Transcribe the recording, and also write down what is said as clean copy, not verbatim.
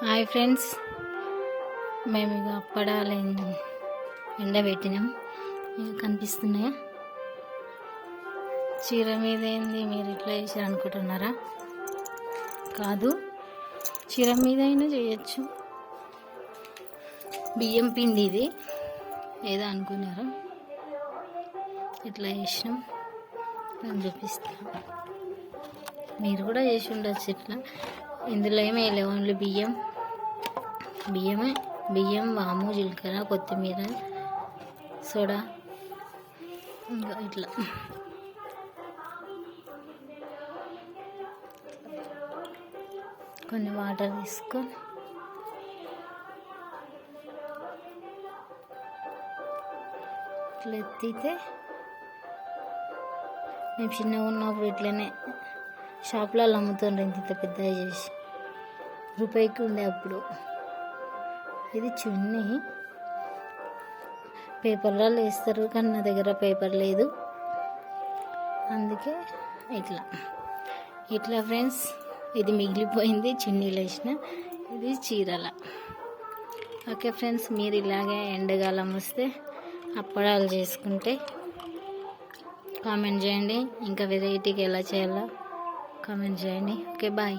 Hi friends, మేము ఇక అప్పడాలు ఎండబెట్టినాం. ఇక కనిపిస్తున్నాయా? చీర మీద ఏంది మీరు ఇట్లా చేసారు అనుకుంటున్నారా? కాదు, చీర మీద అయినా చేయొచ్చు. బియ్యం పిండి ఇది ఏదో అనుకున్నారా? ఇట్లా చేసినాం అని చూపిస్తాం. మీరు కూడా చేసి ఉండొచ్చు ఇట్లా. ఇందులో ఏమీ లేవు, ఓన్లీ బియ్యం, వాము, జీలకర్ర, కొత్తిమీర, సోడా, ఇంకా ఇట్లా కొన్ని వాటర్ తీసుకొని ఇట్లా ఎత్తితే, మేము చిన్నగా ఉన్నప్పుడు ఇట్లనే షాప్లలో అమ్ముతుండ్రు ఇంత పెద్దగా చేసి, రూపాయికి ఉండే అప్పుడు. ఇది చున్నీ, పేపర్లలో వేస్తారు కానీ నా దగ్గర పేపర్ లేదు, అందుకే ఇట్లా ఫ్రెండ్స్. ఇది మిగిలిపోయింది చున్నీలు వేసిన, ఇది చీరల. ఓకే ఫ్రెండ్స్, మీరు ఇలాగే ఎండాకాలం వస్తే అప్పడాలు చేసుకుంటే కామెంట్ చేయండి. ఇంకా వెరైటీకి ఎలా చేయాలో కామెంట్ చేయండి. Okay, bye.